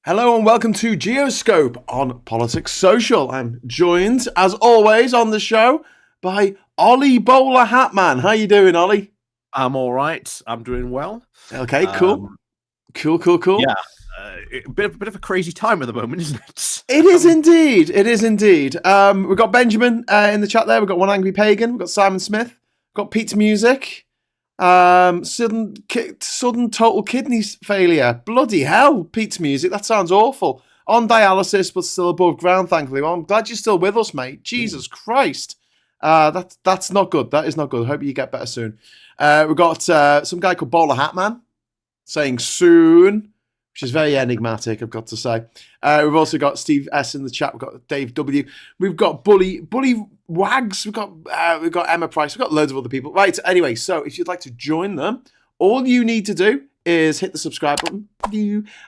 Hello and welcome to Geoscope on Politics Social. I'm joined, as always, on the show by Ollie BowlerHatMan. How you doing, Ollie? I'm all right. I'm doing well. Okay, cool. Cool. Yeah, a bit of a crazy time at the moment, isn't it? It is indeed. It is indeed. We've got Benjamin in the chat there. We've got One Angry Pagan. We've got Simon Smith. We've got Pete's Music. Sudden total kidney failure. Bloody hell, Pete's Music. That sounds awful. On dialysis, but still above ground, thankfully. Well, I'm glad you're still with us, mate. Jesus Christ. That's not good. That is not good. I hope you get better soon. We've got some guy called BowlerHatMan saying soon, which is very enigmatic, I've got to say. We've also got Steve S in the chat. We've got Dave W. We've got Bully Wags. We've got Emma Price. We've got loads of other people. Right. Anyway, so if you'd like to join them, all you need to do is hit the subscribe button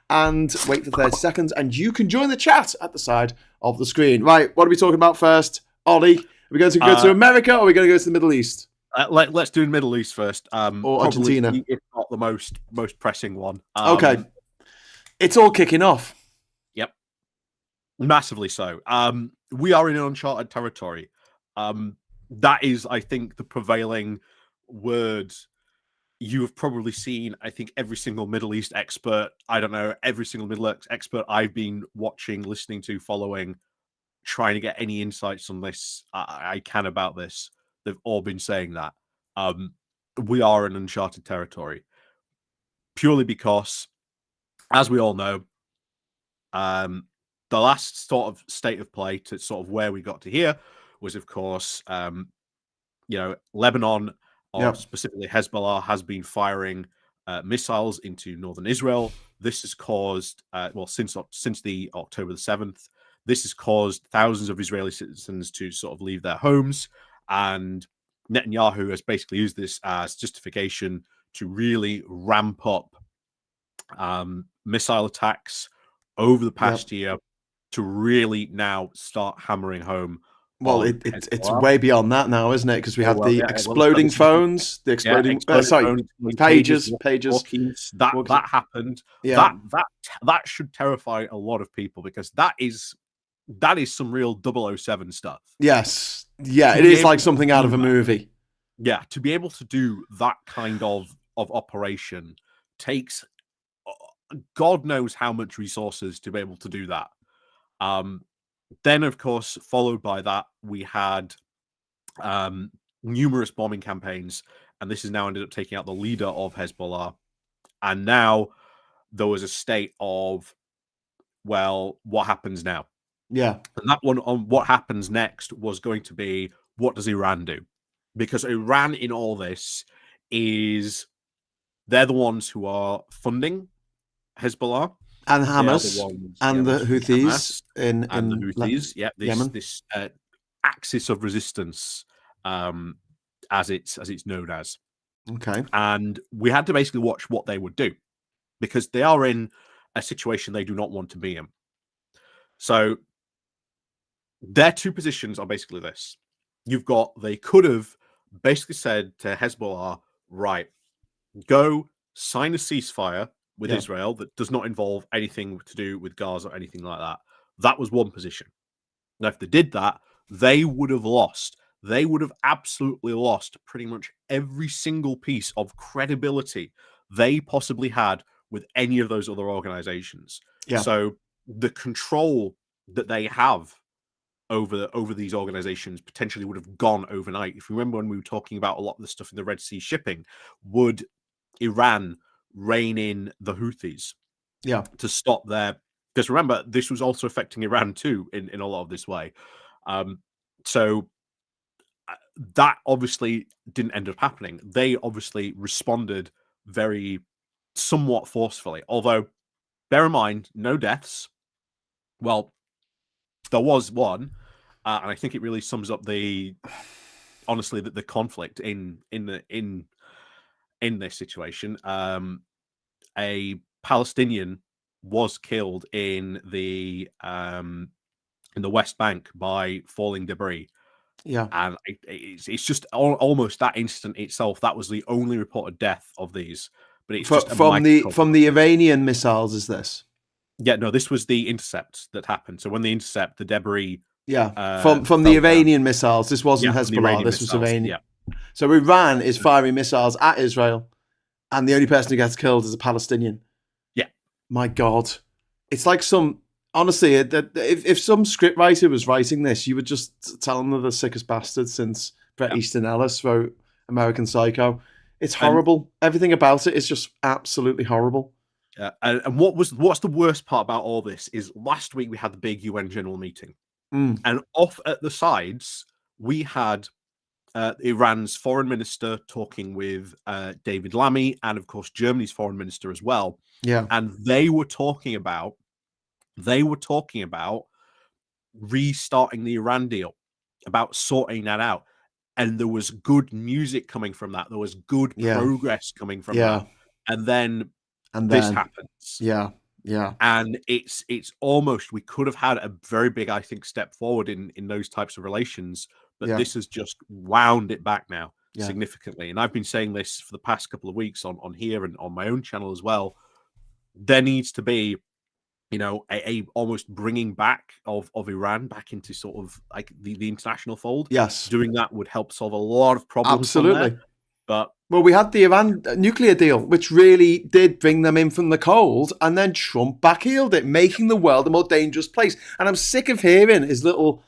and wait for 30 seconds, and you can join the chat at the side of the screen. Right. What are we talking about first, Ollie? Are we going to go to America, or are we going to go to the Middle East? Let's do the Middle East first. Or Argentina. It's not the most pressing one. Okay. It's all kicking off. Yep. Massively so. We are in uncharted territory. That is, I think, the prevailing word. You have probably seen, I think, every single Middle East expert. I don't know, every single Middle East expert I've been watching, listening to, following, trying to get any insights on this I can about this. They've all been saying that. We are in uncharted territory. Purely because, as we all know, the last sort of state of play to sort of where we got to here was, of course, Lebanon, or specifically Hezbollah, has been firing missiles into northern Israel. This has caused, since the October the 7th, this has caused thousands of Israeli citizens to sort of leave their homes. And Netanyahu has basically used this as justification to really ramp up missile attacks over the past year to really now start hammering home. Well, it's way beyond that now, isn't it? Because we have the exploding phones, the exploding pages. That happened. Yeah. That should terrify a lot of people, because that is some real 007 stuff. Yes. Yeah, it is like something out of a movie. Yeah, to be able to do that kind of operation takes God knows how much resources to be able to do that. Then, of course, followed by that, we had numerous bombing campaigns, and this has now ended up taking out the leader of Hezbollah. And now there was a state of, well, what happens now? Yeah. And that one on what happens next was going to be, what does Iran do? Because Iran in all this they're the ones who are funding Hezbollah. And Hamas. And the Houthis in the Houthis. This axis of resistance, as it's known as. Okay. And we had to basically watch what they would do, because they are in a situation they do not want to be in. So their two positions are basically this. They could have basically said to Hezbollah, right, go sign a ceasefire with Israel that does not involve anything to do with Gaza or anything like that. That was one position. Now, if they did that, they would have lost. They would have absolutely lost pretty much every single piece of credibility they possibly had with any of those other organizations. Yeah. So the control that they have over these organizations potentially would have gone overnight. If you remember when we were talking about a lot of the stuff in the Red Sea shipping, would Iran rein in the Houthis to stop their... Because remember, this was also affecting Iran too in a lot of this way. So that obviously didn't end up happening. They obviously responded somewhat forcefully. Although, bear in mind, no deaths. Well, there was one, and I think it really sums up the conflict in this situation. A Palestinian was killed in the West Bank by falling debris. Yeah, and it's just almost that incident itself. That was the only reported death of these. But it's from the Iranian missiles. Is this? Yeah, no, this was the intercept that happened. So when the intercept, the debris. From the Iranian missiles. This wasn't Hezbollah. This was Iranian. Yeah. So Iran is firing missiles at Israel, and the only person who gets killed is a Palestinian. Yeah. My God. It's like honestly, if some scriptwriter was writing this, you would just tell them they're the sickest bastards since Bret Easton Ellis wrote American Psycho. It's horrible. Everything about it is just absolutely horrible. And what's the worst part about all this is last week we had the big UN general meeting, and off at the sides we had Iran's foreign minister talking with David Lammy, and of course Germany's foreign minister as well. Yeah, and they were talking about restarting the Iran deal, about sorting that out, and there was good music coming from that. There was good progress coming from that, and then this happens. Yeah. And it's almost, we could have had a very big, I think, step forward in those types of relations, but this has just wound it back now significantly. And I've been saying this for the past couple of weeks on here and on my own channel as well. There needs to be, a almost bringing back of Iran back into sort of like the international fold. Yes, doing that would help solve a lot of problems. Absolutely. But we had the Iran nuclear deal, which really did bring them in from the cold, and then Trump backheeled it, making the world a more dangerous place. And I'm sick of hearing his little,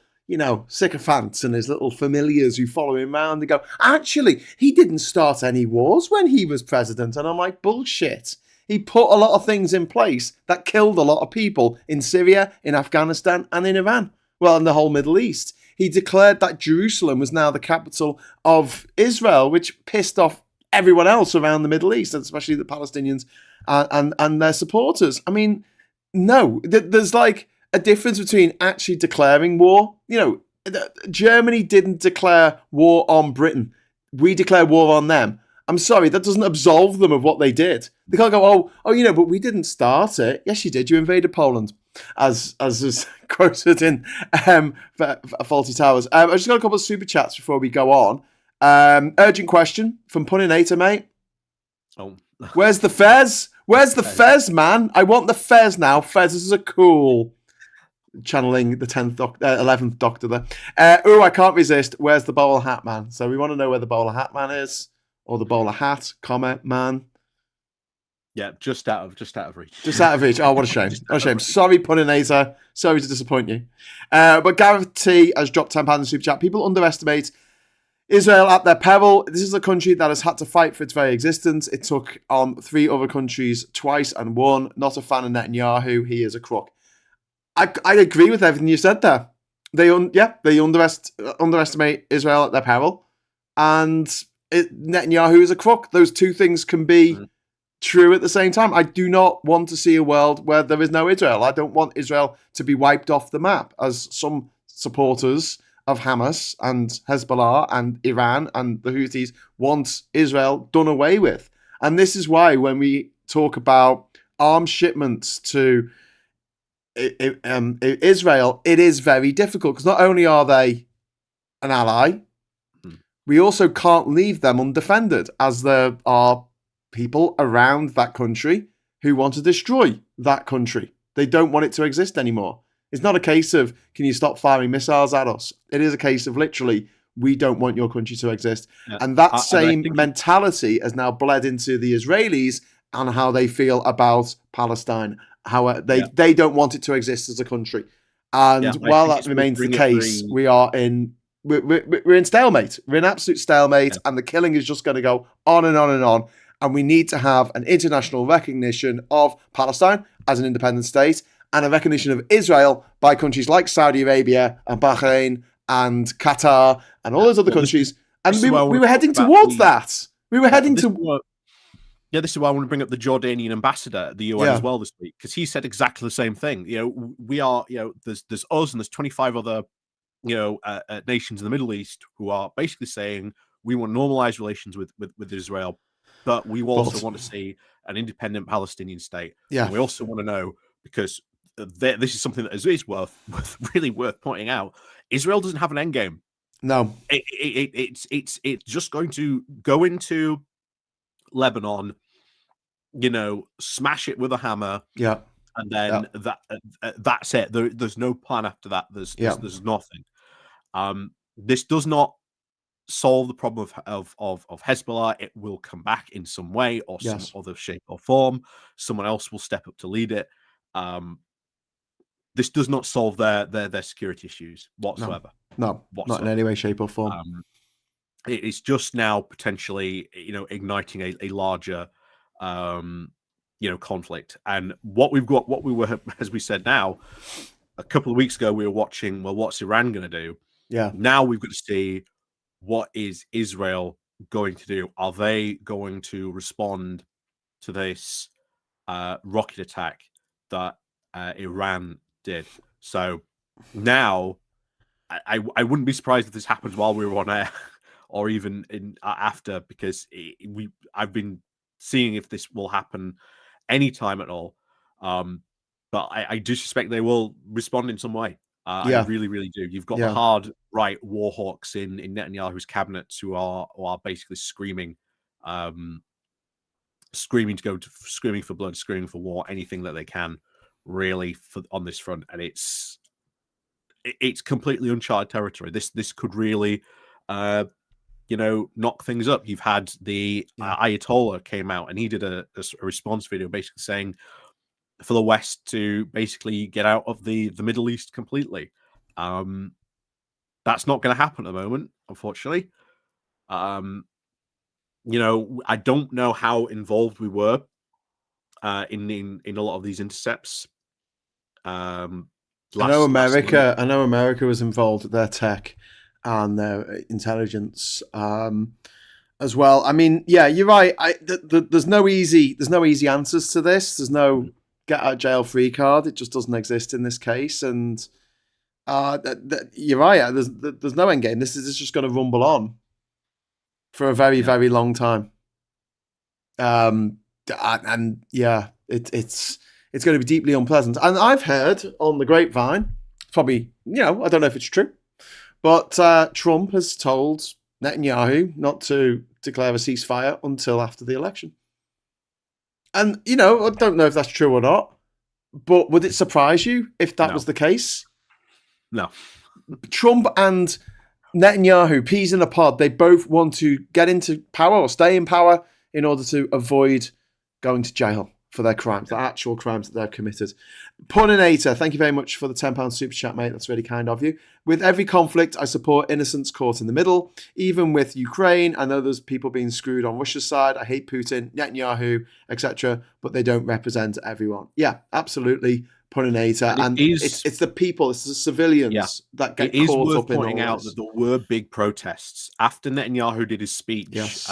sycophants and his little familiars who follow him around and go, actually, he didn't start any wars when he was president. And I'm like, bullshit. He put a lot of things in place that killed a lot of people in Syria, in Afghanistan, and in Iran. Well, in the whole Middle East. He declared that Jerusalem was now the capital of Israel, which pissed off everyone else around the Middle East, especially the Palestinians and their supporters. I mean, no, there's like a difference between actually declaring war. Germany didn't declare war on Britain. We declare war on them. I'm sorry, that doesn't absolve them of what they did. They can't go, but we didn't start it. Yes, you did. You invaded Poland, as is quoted in Faulty Towers. I've just got a couple of super chats before we go on. Urgent question from Puninator, mate. Oh, where's the Fez? Where's the Fez, man? I want the Fez now. Fezes are cool. Channeling the 11th Doctor there. I can't resist. Where's the bowler hat man? So we want to know where the bowler hat man is, or the bowler hat, man. Yeah, just out of reach. Just out of reach. Oh, what a shame. What a shame. Sorry, Puninator. Sorry to disappoint you. But Gareth T has dropped £10 in super chat. People underestimate Israel at their peril. This is a country that has had to fight for its very existence. It took on 3 other countries twice and won. Not a fan of Netanyahu. He is a crook. I agree with everything you said there. They underestimate Israel at their peril, and Netanyahu is a crook. Those two things can be true at the same time. I do not want to see a world where there is no Israel. I don't want Israel to be wiped off the map, as some supporters of Hamas and Hezbollah and Iran and the Houthis want Israel done away with. And this is why when we talk about arms shipments to Israel, it is very difficult, because not only are they an ally, we also can't leave them undefended, as there are people around that country who want to destroy that country. They don't want it to exist anymore. It's not a case of, can you stop firing missiles at us? It is a case of literally, we don't want your country to exist. Yeah. And that same mentality has now bled into the Israelis and how they feel about Palestine. How they don't want it to exist as a country. And while that remains the case, we're in stalemate. We're in absolute stalemate, and the killing is just going to go on and on and on. And we need to have an international recognition of Palestine as an independent state, and a recognition of Israel by countries like Saudi Arabia and Bahrain and Qatar and all those other countries. And we were heading towards that. We were heading to... Yeah, this is why I want to bring up the Jordanian ambassador at the UN as well this week, because he said exactly the same thing. We are, there's us and there's 25 other, nations in the Middle East who are basically saying we want normalized relations with Israel, but we also want to see an independent Palestinian state. Yeah, and we also want to know, because this is something that is really worth pointing out. Israel doesn't have an end game. No, it's just going to go into Lebanon, smash it with a hammer, and Yeah. then that's it. There's no plan after that. Yeah. There's nothing. This does not solve the problem of Hezbollah. It will come back in some way or some Yes. other shape or form. Someone else will step up to lead it. This does not solve their security issues No. whatsoever. No. Not in any way, shape, or form. It's just now potentially, igniting a larger, conflict. And what we were, as we said now, a couple of weeks ago, we were watching, well, what's Iran going to do? Yeah. Now we've got to see, what is Israel going to do? Are they going to respond to this rocket attack that Iran did? So now I wouldn't be surprised if this happens while we were on air or even in after, because I've been seeing if this will happen anytime at all. But I do suspect they will respond in some way. I Yeah. really, really do. You've got the Yeah. hard right war hawks in Netanyahu's cabinets who are basically screaming, screaming for blood, screaming for war, anything that they can, really, on this front. And it's completely uncharted territory. This could really, knock things up. You've had the Ayatollah came out and he did a response video basically saying for the West to basically get out of the Middle East completely. That's not going to happen at the moment, unfortunately. I don't know how involved we were in a lot of these intercepts. I know America was involved with their tech and their intelligence as well. I mean, yeah, you're right. There's no easy answers to this. There's no get out of jail free card. It just doesn't exist in this case. And you're right. There's no end game. This is just going to rumble on for a very, very long time. And yeah, it's going to be deeply unpleasant. And I've heard on the grapevine, probably, I don't know if it's true, but Trump has told Netanyahu not to declare a ceasefire until after the election. And, I don't know if that's true or not, but would it surprise you if that was the case? No. Trump and Netanyahu, peas in a pod, they both want to get into power or stay in power in order to avoid going to jail for their crimes, the actual crimes that they've committed. Puninator, thank you very much for the £10 super chat, mate. That's really kind of you. With every conflict, I support innocents caught in the middle. Even with Ukraine, I know there's people being screwed on Russia's side. I hate Putin, Netanyahu, etc., but they don't represent everyone. Yeah, absolutely. Puninator. And it's the people, it's the civilians that get caught up in all this. It is worth pointing out that there were big protests after Netanyahu did his speech. Yes.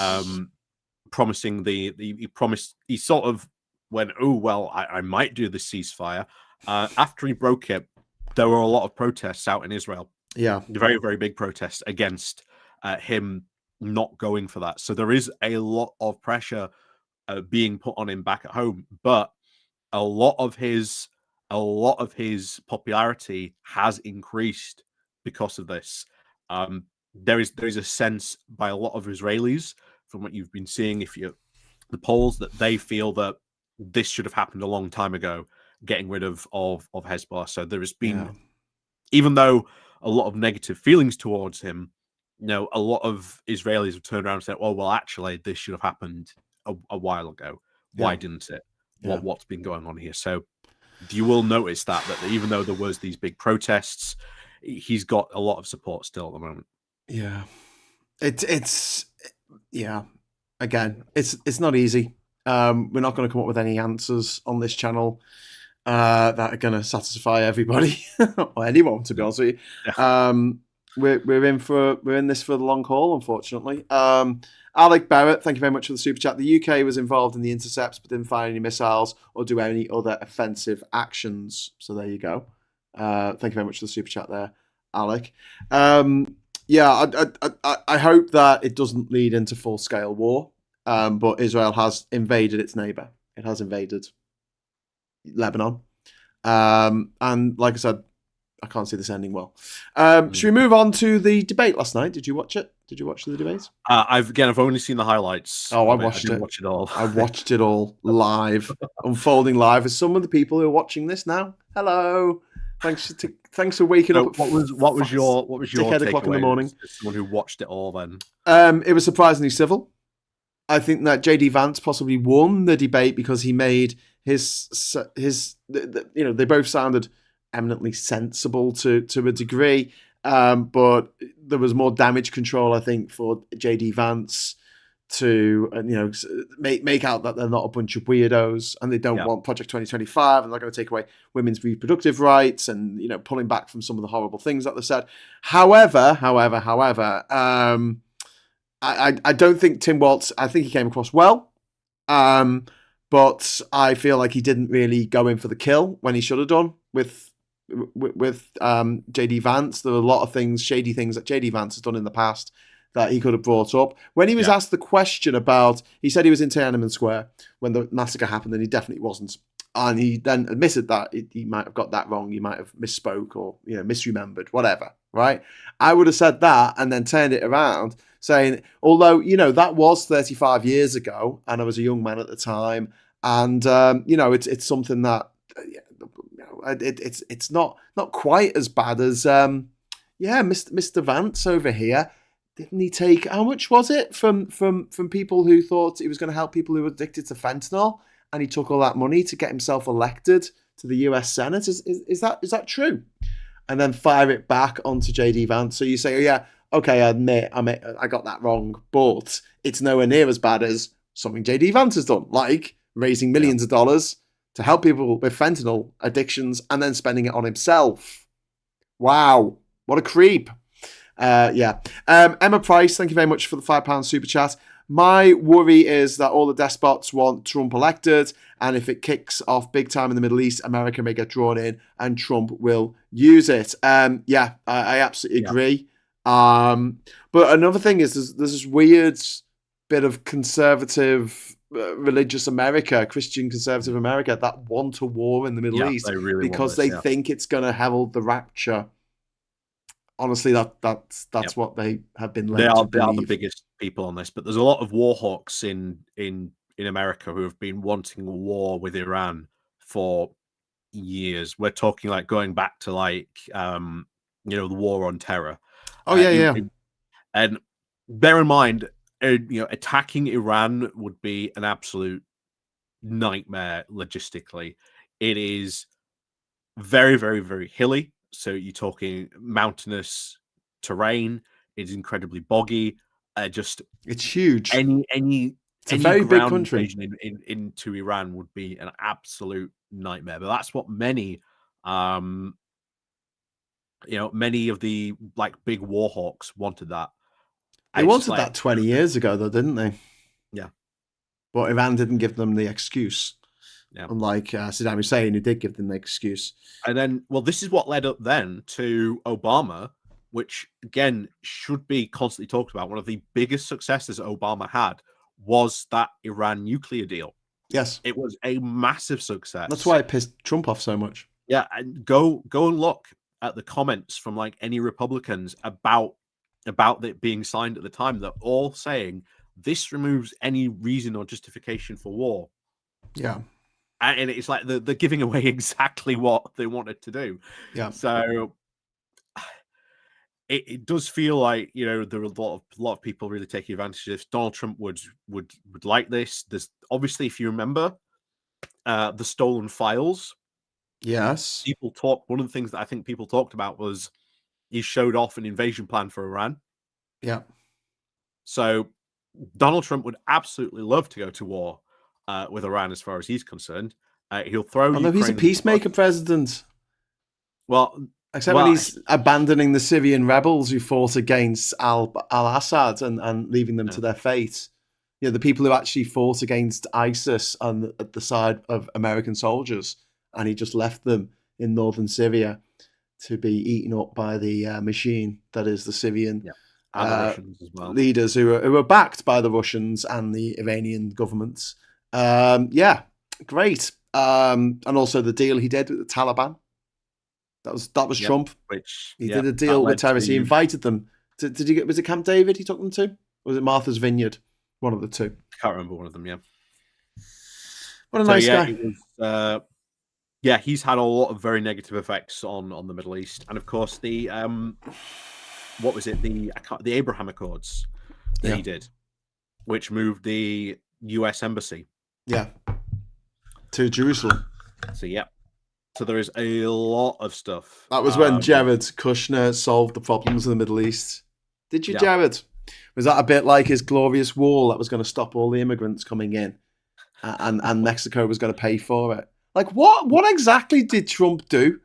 Promising he sort of went, oh, well, I might do the ceasefire. After he broke it, there were a lot of protests out in Israel. Yeah. Very, very big protests against him not going for that. So there is a lot of pressure being put on him back at home. But a lot of his popularity has increased because of this. There is a sense by a lot of Israelis, from what you've been seeing, the polls, that they feel that this should have happened a long time ago, getting rid of Hezbollah. So there has been, even though a lot of negative feelings towards him, a lot of Israelis have turned around and said, oh, well, actually, this should have happened a while ago. Why didn't it? What's been going on here? So you will notice that even though there was these big protests, he's got a lot of support still at the moment. Yeah. It's again, it's not easy. We're not going to come up with any answers on this channel that are going to satisfy everybody or anyone, to be honest with you. Yeah. We're in this for the long haul, unfortunately. Alec Barrett, thank you very much for the super chat. The UK was involved in the intercepts but didn't fire any missiles or do any other offensive actions. So there you go. Thank you very much for the super chat there, Alec. I hope that it doesn't lead into full-scale war, but Israel has invaded its neighbour. It has invaded Lebanon. And like I said, I can't see this ending well. Should we move on to the debate last night? Did you watch it? Did you watch the debate? I've only seen the highlights. Oh, I watched it. I didn't watch it all. I watched it all live, unfolding live. As some of the people who are watching this now, hello. Thanks for waking up. What was your dickhead o'clock in the morning? As someone who watched it all, then it was surprisingly civil. I think that JD Vance possibly won the debate because he made his they both sounded eminently sensible to a degree, but there was more damage control, I think, for JD Vance to make out that they're not a bunch of weirdos and they don't want Project 2025 and they're going to take away women's reproductive rights and pulling back from some of the horrible things that they've said. However, I don't think Tim Walz. I think he came across well, but I feel like he didn't really go in for the kill when he should have done with JD Vance. There were a lot of shady things that JD Vance has done in the past that he could have brought up. When he was asked the question about, he said he was in Tiananmen Square when the massacre happened, and he definitely wasn't. And he then admitted that he might have got that wrong. He might have misspoke or misremembered, whatever. Right? I would have said that and then turned it around, saying, although that was 35 years ago, and I was a young man at the time, and it's something that it's not quite as bad as Mr. Vance over here. Didn't he take, how much was it from people who thought he was going to help people who were addicted to fentanyl, and he took all that money to get himself elected to the US Senate? Is that true? And then fire it back onto JD Vance. So you say, oh yeah, okay, I admit I got that wrong, but it's nowhere near as bad as something JD Vance has done, like raising millions of dollars to help people with fentanyl addictions and then spending it on himself. Wow, what a creep. Emma Price, thank you very much for the £5 super chat. My worry is that all the despots want Trump elected, and if it kicks off big time in the Middle East, America may get drawn in and Trump will use it. I absolutely agree. But another thing is there's this weird bit of conservative religious America, Christian conservative America, that want a war in the Middle East because they think it's going to herald the rapture. Honestly, that's what they have been led to believe. They are the biggest people on this, but there's a lot of war hawks in America who have been wanting a war with Iran for years. We're talking like going back to the war on terror. And bear in mind, attacking Iran would be an absolute nightmare logistically. It is very, very, very hilly. So you're talking mountainous terrain. It's incredibly boggy. It's huge. It's a very big country. Into Iran would be an absolute nightmare. But that's what many of the big war hawks wanted that. They wanted that 20 years ago, though, didn't they? Yeah. But Iran didn't give them the excuse. Yeah. Unlike Saddam Hussein, who did give them the excuse. And then, this is what led up then to Obama, which, again, should be constantly talked about. One of the biggest successes Obama had was that Iran nuclear deal. Yes. It was a massive success. That's why it pissed Trump off so much. Yeah, and go and look at the comments from any Republicans about it being signed at the time. They're all saying this removes any reason or justification for war. Yeah. And it's like they're giving away exactly what they wanted to do. Yeah. So it does feel like there are a lot of people really taking advantage of this. Donald Trump would like this. There's obviously, if you remember, the stolen files. Yes. One of the things that I think people talked about was he showed off an invasion plan for Iran. Yeah. So Donald Trump would absolutely love to go to war with Iran, as far as he's concerned. He'll throw. Although he's a peacemaker president. Well, except when he's abandoning the Syrian rebels who fought against al-Assad and leaving them to their fate. The people who actually fought against ISIS at the side of American soldiers, and he just left them in northern Syria to be eaten up by the machine that is the Syrian and the Russians as well. Leaders who are backed by the Russians and the Iranian governments. Great. And also the deal he did with the Taliban. That was Trump. He did a that deal with led terrorists. He to- invited them. Did he get? Was it Camp David? He took them to? Or was it Martha's Vineyard? One of the two. I can't remember one of them. Yeah. What a nice guy. It was, he's had a lot of very negative effects on the Middle East, and of course the what was it, the Abraham Accords that he did, which moved the U.S. embassy to Jerusalem. So there is a lot of stuff. That was when Jared Kushner solved the problems in the Middle East. Did you, Jared? Was that a bit like his glorious wall that was going to stop all the immigrants coming in, and Mexico was going to pay for it? Like, what exactly did Trump do?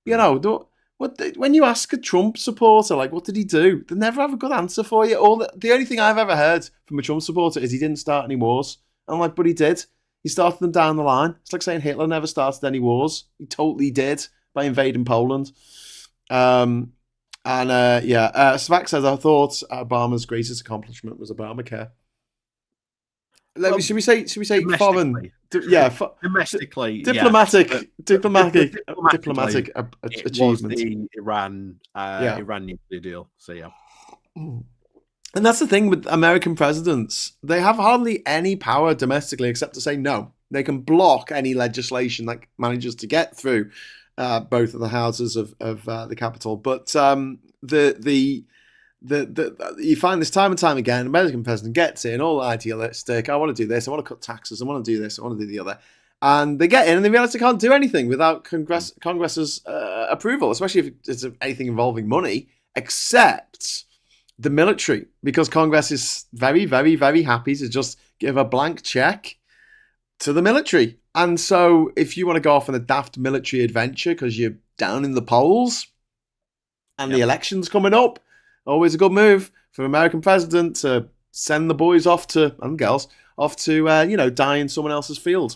You know, when you ask a Trump supporter, like, what did he do? They never have a good answer for you. The only thing I've ever heard from a Trump supporter is he didn't start any wars. I'm like, but he did. He started them down the line. It's like saying Hitler never started any wars. He totally did by invading Poland. Svak says, I thought Obama's greatest accomplishment was Obamacare. Should we say foreign? Domestically, diplomatic was achievement. the Iran nuclear deal. So and that's the thing with American presidents. They have hardly any power domestically except to say no. They can block any legislation that manages to get through both of the houses of the Capitol. But you find this time and time again, the American president gets in all idealistic. I want to do this. I want to cut taxes. I want to do this. I want to do the other. And they get in and they realize they can't do anything without Congress's approval, especially if it's anything involving money, except the military, because Congress is very, very, very happy to just give a blank check to the military. And so if you want to go off on a daft military adventure because you're down in the polls and the election's coming up, always a good move for an American president to send the boys off to, and girls, off to, die in someone else's field.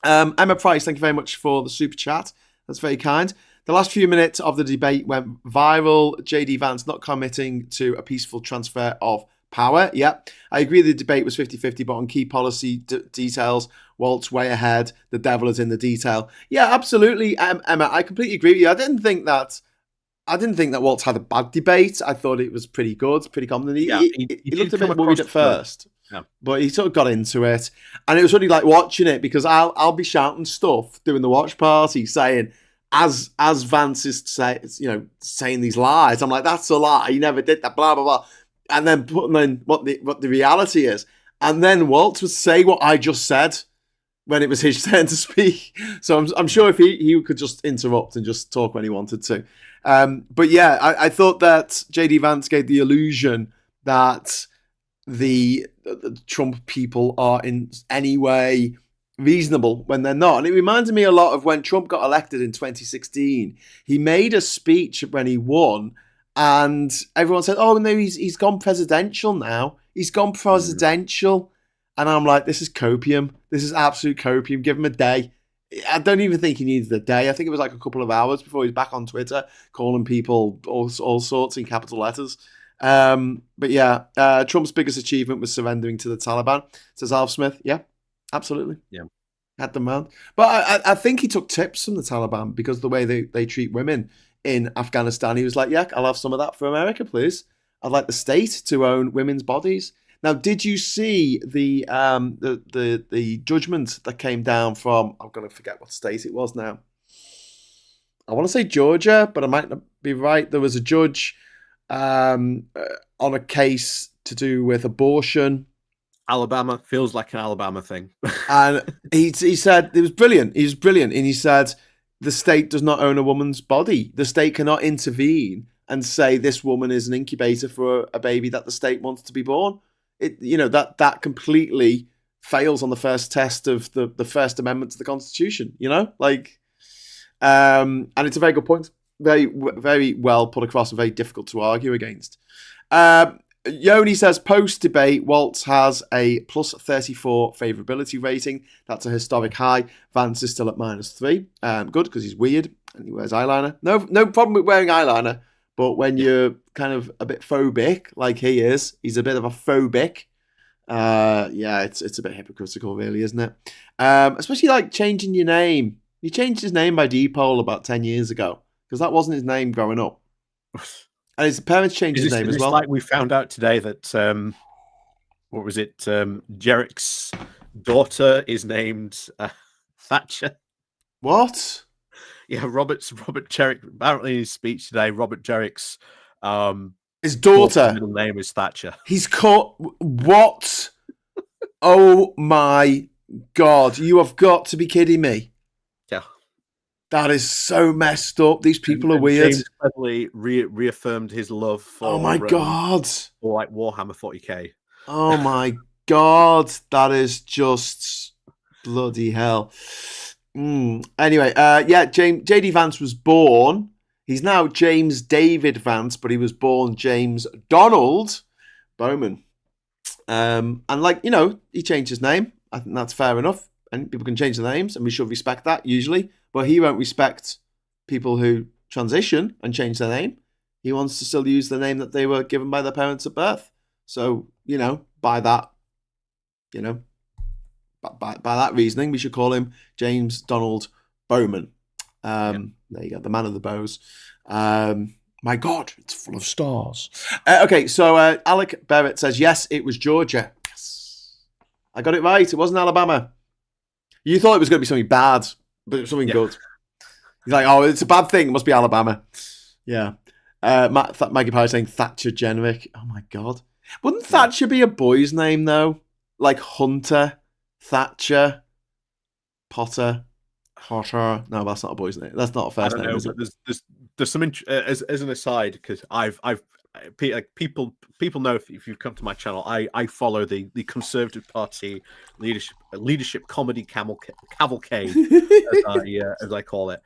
Emma Price, thank you very much for the super chat. That's very kind. The last few minutes of the debate went viral. JD Vance not committing to a peaceful transfer of power. Yeah, I agree the debate was 50-50, but on key policy details, Walt's way ahead. The devil is in the detail. Yeah, absolutely, Emma. I completely agree with you. I didn't think that Waltz had a bad debate. I thought it was pretty good, pretty common. He looked a bit worried at first, but he sort of got into it. And it was really like watching it because I'll be shouting stuff during the watch party saying, as Vance is saying these lies, I'm like, that's a lie. He never did that, blah, blah, blah. And then putting in what the reality is. And then Waltz would say what I just said when it was his turn to speak. So I'm sure if he could just interrupt and just talk when he wanted to. But yeah, I thought that JD Vance gave the illusion that the Trump people are in any way reasonable when they're not. And it reminded me a lot of when Trump got elected in 2016. He made a speech when he won and everyone said, oh no, he's gone presidential now. He's gone presidential. And I'm like, this is copium. This is absolute copium. Give him a day. I don't even think he needed a day. I think it was like a couple of hours before he's back on Twitter calling people all sorts in capital letters. But yeah, Trump's biggest achievement was surrendering to the Taliban, says Alf Smith. Yeah, absolutely. Yeah. Had them round. But I think he took tips from the Taliban because the way they treat women in Afghanistan, he was like, yeah, I'll have some of that for America, please. I'd like the state to own women's bodies. Now, did you see the judgment that came down from, I'm going to forget what state it was now. I want to say Georgia, but I might not be right. There was a judge on a case to do with abortion. Alabama feels like an Alabama thing. And he said, it was brilliant. He was brilliant. And he said, the state does not own a woman's body. The state cannot intervene and say this woman is an incubator for a baby that the state wants to be born. That completely fails on the first test of the First Amendment to the Constitution, and it's a very good point. Very, very well put across and very difficult to argue against. Yoni says, post-debate, Waltz has a plus 34 favourability rating. That's a historic high. Vance is still at -3. Good, because he's weird and he wears eyeliner. No problem with wearing eyeliner. But when you're kind of a bit phobic, like he is, he's a bit of a phobic. It's a bit hypocritical, really, isn't it? Especially like changing your name. He changed his name by Dipole about 10 years ago because that wasn't his name growing up. And his parents changed his name is as well. Like we found out today that what was it? Jerrick's daughter is named Thatcher. What? Yeah, Robert Jerrick. Apparently, in his speech today, Robert Jerrick's his daughter. Middle name is Thatcher. He's caught. What? Oh my God! You have got to be kidding me. Yeah. That is so messed up. These people are weird. James cleverly reaffirmed his love for. Oh my God! For like Warhammer 40k. Oh my God! That is just bloody hell. Anyway, yeah, JD Vance was born. He's now James David Vance, but he was born James Donald Bowman. And he changed his name. I think that's fair enough. And people can change their names, and we should respect that usually. But he won't respect people who transition and change their name. He wants to still use the name that they were given by their parents at birth. So, by that, by that reasoning, we should call him James Donald Bowman. There you go, the man of the bows. My God, it's full of stars. Okay, so Alec Barrett says, yes, it was Georgia. Yes. I got it right. It wasn't Alabama. You thought it was going to be something bad, but it was something good. He's like, oh, it's a bad thing. It must be Alabama. Yeah. Maggie Pye saying Thatcher generic. Oh, my God. Wouldn't Thatcher be a boy's name, though? Like Hunter, Thatcher, Potter. Potter. No, that's not a boy's name. That's not a first name. Is it? There's some as an aside, because people know if you've come to my channel, I follow the Conservative Party leadership comedy cavalcade as I call it.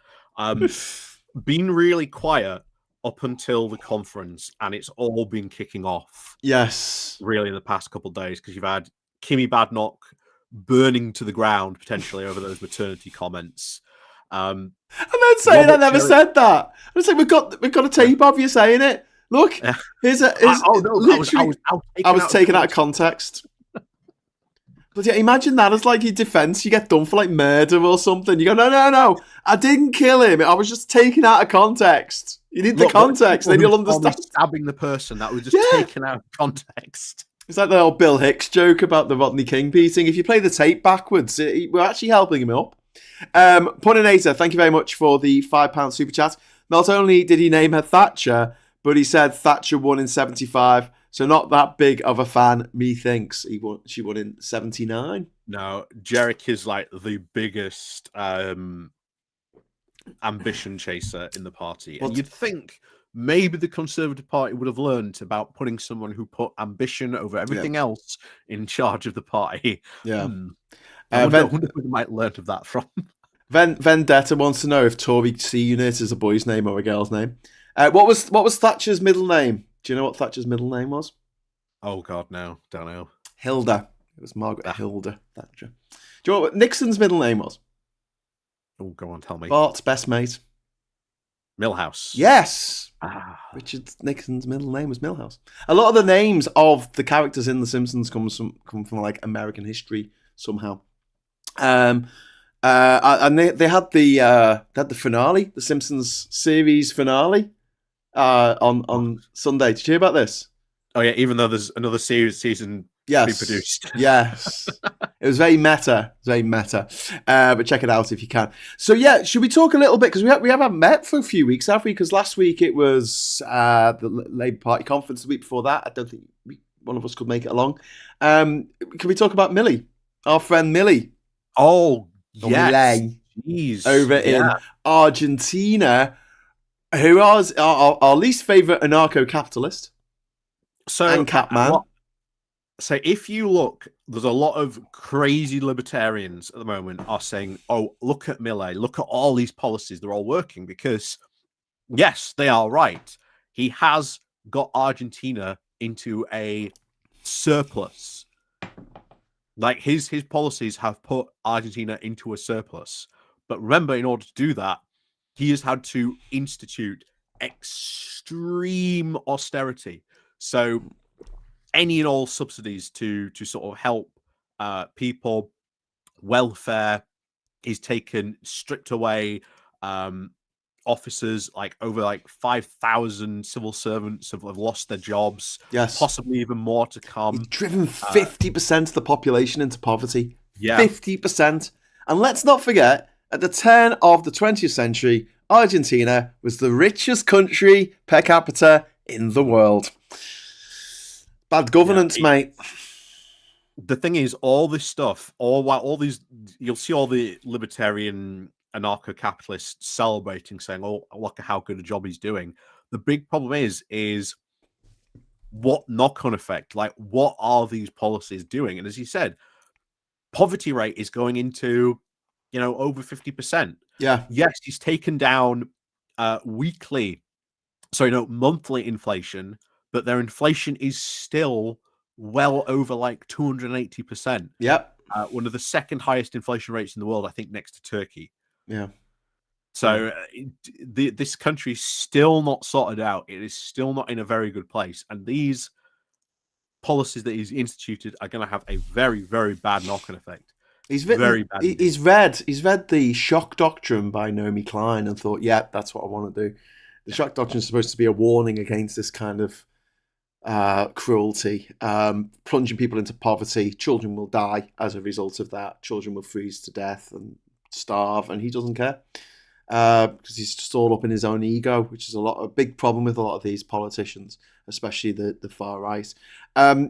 Been really quiet up until the conference, and it's all been kicking off. Yes, really in the past couple of days, because you've had Kimmy Badnock burning to the ground potentially over those maternity comments. And then saying I never said that. I was like, we've got a tape of you saying it. Look, here's a. I was taken out of context. But yeah, imagine that as like your defense. You get done for like murder or something. You go, no, I didn't kill him. I was just taken out of context. You need the context, then you'll understand. Stabbing the person that was just taken out of context. It's like the old Bill Hicks joke about the Rodney King beating. If you play the tape backwards, we're actually helping him up. Puninator, thank you very much for the £5 super chat. Not only did he name her Thatcher, but he said Thatcher won in 75. So not that big of a fan, methinks. She won in 79. No, Jerrick is like the biggest ambition chaser in the party. And you'd think maybe the Conservative Party would have learned about putting someone who put ambition over everything else in charge of the party. Yeah. I wonder who we might learn of that from. Vendetta wants to know if Tory C Unit is a boy's name or a girl's name. What was Thatcher's middle name? Do you know what Thatcher's middle name was? Oh, God, no. Don't know. Hilda. It was Margaret Hilda Thatcher. Do you know what Nixon's middle name was? Oh, go on, tell me. Bart's best mate. Milhouse. Yes. Richard Nixon's middle name was Milhouse. A lot of the names of the characters in The Simpsons come from like American history somehow. And they had the finale, the Simpsons series finale, on Sunday. Did you hear about this? Oh yeah, even though there's another season to be produced. Yes. It was very meta. But check it out if you can. So yeah, should we talk a little bit, because we haven't met for a few weeks, have we? Because last week it was the Labour Party conference. The week before that, I don't think one of us could make it along. Can we talk about Millie, our friend Millie? Oh yes, over in Argentina, who is our least favourite anarcho-capitalist. And Catman. So if you look, there's a lot of crazy libertarians at the moment are saying, oh, look at Millet, look at all these policies, they're all working, because yes, they are right. He has got Argentina into a surplus. Like his policies have put Argentina into a surplus. But remember, in order to do that, he has had to institute extreme austerity. So any and all subsidies to sort of help people, welfare is taken stripped away. officers, like over like 5,000 civil servants have lost their jobs. Yes. Possibly even more to come. You've driven 50% of the population into poverty. Yeah. 50%. And let's not forget, at the turn of the 20th century, Argentina was the richest country per capita in the world. Bad governance, mate. The thing is, all this stuff, all these, you'll see all the libertarian anarcho-capitalists celebrating, saying, "Oh, look at how good a job he's doing." The big problem is what knock-on effect? Like, what are these policies doing? And as you said, poverty rate is going into, over 50%. Yeah. Yes, he's taken down monthly inflation, but their inflation is still well over like 280%. Yep. One of the second highest inflation rates in the world, I think, next to Turkey. Yeah. So this country is still not sorted out. It is still not in a very good place. And these policies that he's instituted are going to have a very, very bad knock-on effect. He's read the Shock Doctrine by Naomi Klein and thought, yeah, that's what I want to do. The Shock Doctrine is supposed to be a warning against this kind of cruelty, plunging people into poverty. Children will die as a result of that. Children will freeze to death and starve, and he doesn't care because he's just all up in his own ego, which is a big problem with a lot of these politicians, especially the far right.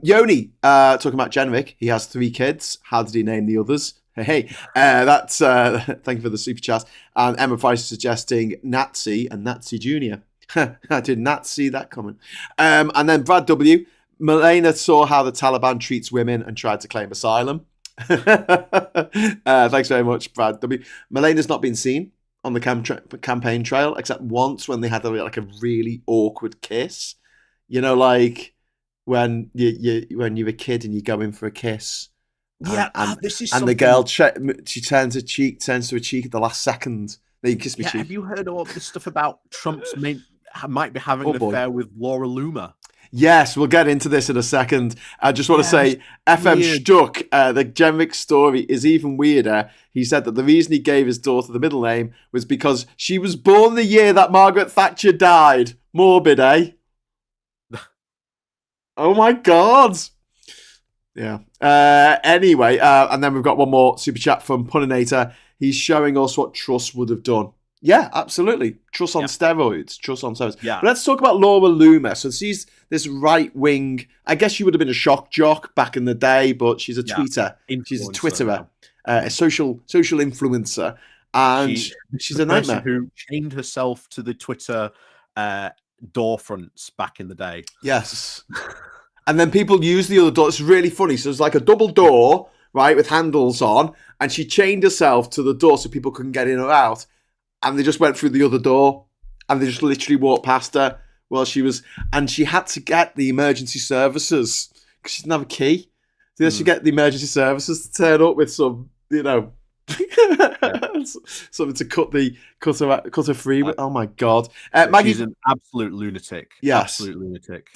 Yoni, talking about Genovic, he has 3 kids. How did he name the others? Hey, that's thank you for the super chat. And Emma Price is suggesting Nazi and Nazi Junior. I did not see that coming. And then Brad W. Milena saw how the Taliban treats women and tried to claim asylum. Thanks very much, Brad W. Milena's not been seen on the campaign trail except once when they had a really awkward kiss. Like when you're a kid and you go in for a kiss. Yeah, this is and the girl she turns to a cheek at the last second. Then you kiss me cheek. Have you heard all this stuff about Trump's might be having an affair with Laura Loomer? Yes, we'll get into this in a second. I just want to say, FM Stuck, the Genovic story is even weirder. He said that the reason he gave his daughter the middle name was because she was born the year that Margaret Thatcher died. Morbid, eh? Oh my God. Yeah. Anyway, and then we've got one more super chat from Puninator. He's showing us what Truss would have done. Yeah, absolutely. Truss on steroids. Truss on steroids. Yeah. But let's talk about Laura Loomer. So she's this right-wing... I guess she would have been a shock jock back in the day, but she's a tweeter. She's a Twitterer. A social influencer. And she's a nightmare. Who chained herself to the Twitter door fronts back in the day. Yes. And then people use the other door. It's really funny. So it's like a double door, right, with handles on. And she chained herself to the door so people couldn't get in or out. And they just went through the other door. And they just literally walked past her while she was... And she had to get the emergency services because she didn't have a key. So she get the emergency services to turn up with some, something to cut her free with. Oh, my God. Maggie... She's an absolute lunatic. Yes. Absolute lunatic.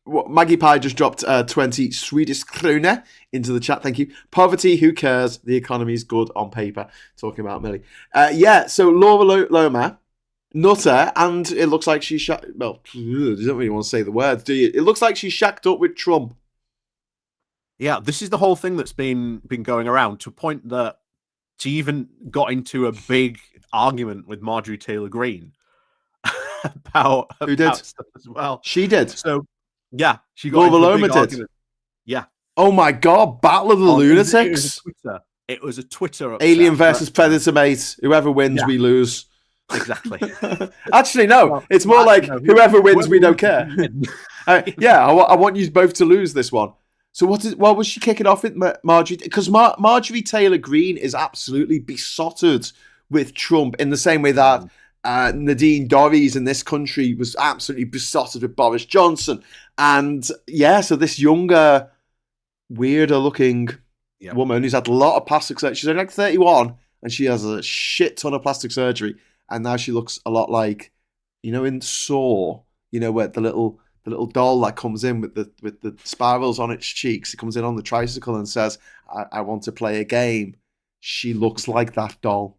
Maggie Pie just dropped 20 Swedish krona into the chat. Thank you. Poverty, who cares? The economy's good on paper. Talking about Millie. So Laura Loomer, nutter, and it looks like she's well, you don't really want to say the words, do you? It looks like she's shacked up with Trump. Yeah, this is the whole thing that's been going around to a point that she even got into a big argument with Marjorie Taylor Greene about stuff as well. She did. So yeah, she got into a big argument. Yeah. Oh my God, Battle of the Lunatics. It was a Twitter upset. Alien versus Predator, mate. Whoever wins, we lose. Exactly. Actually, no. It's more like whoever wins, we don't care. I want you both to lose this one. So what was she kicking off with, Marjorie? Because Marjorie Taylor Greene is absolutely besotted with Trump in the same way that Nadine Dorries in this country was absolutely besotted with Boris Johnson. And so this younger, weirder looking woman who's had a lot of plastic surgery. She's only like 31 and she has a shit ton of plastic surgery. And now she looks a lot like, in Saw, where the little doll that comes in with the spirals on its cheeks. It comes in on the tricycle and says, I want to play a game. She looks like that doll.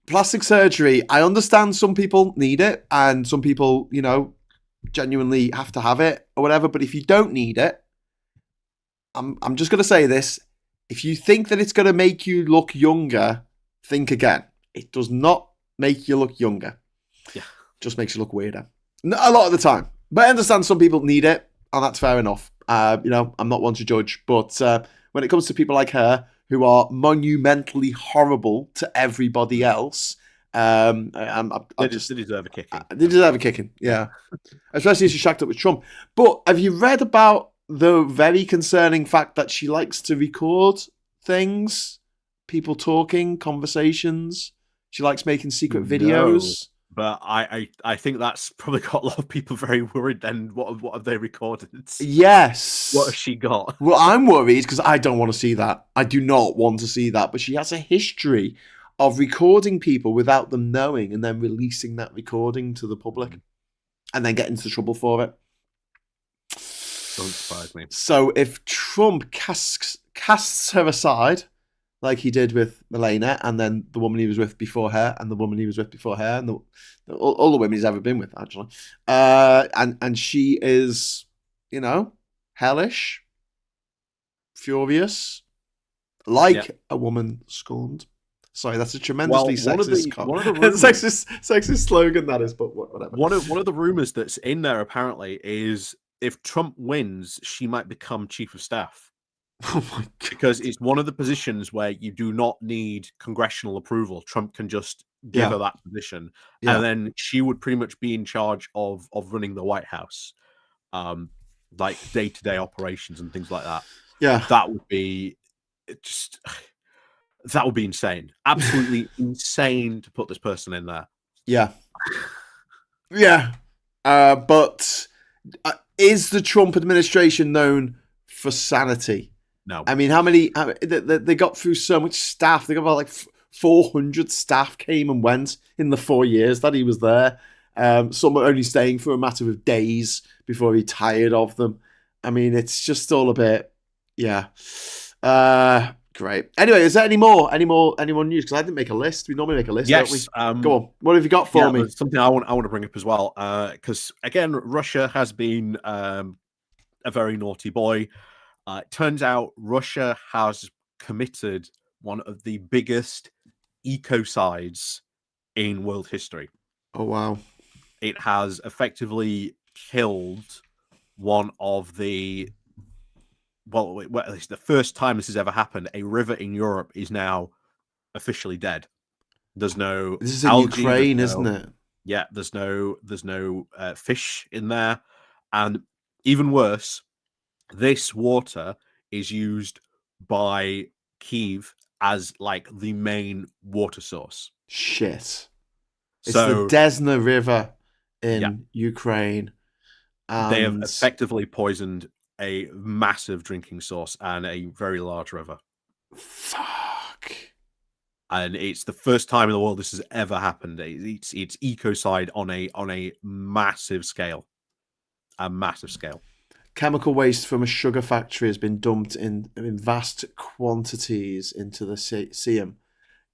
plastic surgery, I understand some people need it and some people, genuinely have to have it or whatever. But if you don't need it, I'm just going to say this. If you think that it's going to make you look younger, think again. It does not make you look younger. Yeah. Just makes you look weirder. A lot of the time. But I understand some people need it, and that's fair enough. I'm not one to judge. But when it comes to people like her, who are monumentally horrible to everybody else, they deserve a kicking. They deserve a kicking, yeah. Especially if she's shacked up with Trump. But have you read about the very concerning fact that she likes to record things, people talking, conversations? She likes making secret videos. But I think that's probably got a lot of people very worried. Then what have they recorded? Yes. What has she got? Well, I'm worried because I don't want to see that. I do not want to see that. But she has a history of recording people without them knowing and then releasing that recording to the public and then getting into trouble for it. Don't surprise me. So if Trump casts her aside, like he did with Melania, and then the woman he was with before her, and the woman he was with before her, and all the women he's ever been with, actually. And she is, hellish, furious, like a woman scorned. Sorry, that's a tremendously sexist slogan, that is, but whatever. One of the rumors that's in there, apparently, is if Trump wins, she might become chief of staff. Oh my God. Because it's one of the positions where you do not need congressional approval. Trump can just give her that position, and then she would pretty much be in charge of running the White House, like day-to-day operations and things like that. Yeah, that would be insane. Absolutely insane to put this person in there. Yeah. But is the Trump administration known for sanity? No. I mean, how many? They got through so much staff. They got about like 400 staff came and went in the 4 years that he was there. Some were only staying for a matter of days before he tired of them. I mean, it's just all a bit, great. Anyway, is there any more news? Because I didn't make a list. We normally make a list, yes, don't we? Go on. What have you got for me? Something I want to bring up as well. Because again, Russia has been a very naughty boy. It turns out Russia has committed one of the biggest ecocides in world history. Oh, wow. It has effectively killed one of the... Well, at least the first time this has ever happened, a river in Europe is now officially dead. There's no This is in algae, Ukraine, isn't it? Yeah, there's no fish in there. And even worse... This water is used by Kyiv as like the main water source. Shit. It's the Desna River in Ukraine. They have effectively poisoned a massive drinking source and a very large river. Fuck. And it's the first time in the world this has ever happened. It's ecocide on a massive scale. A massive scale. Chemical waste from a sugar factory has been dumped in vast quantities into the Seam.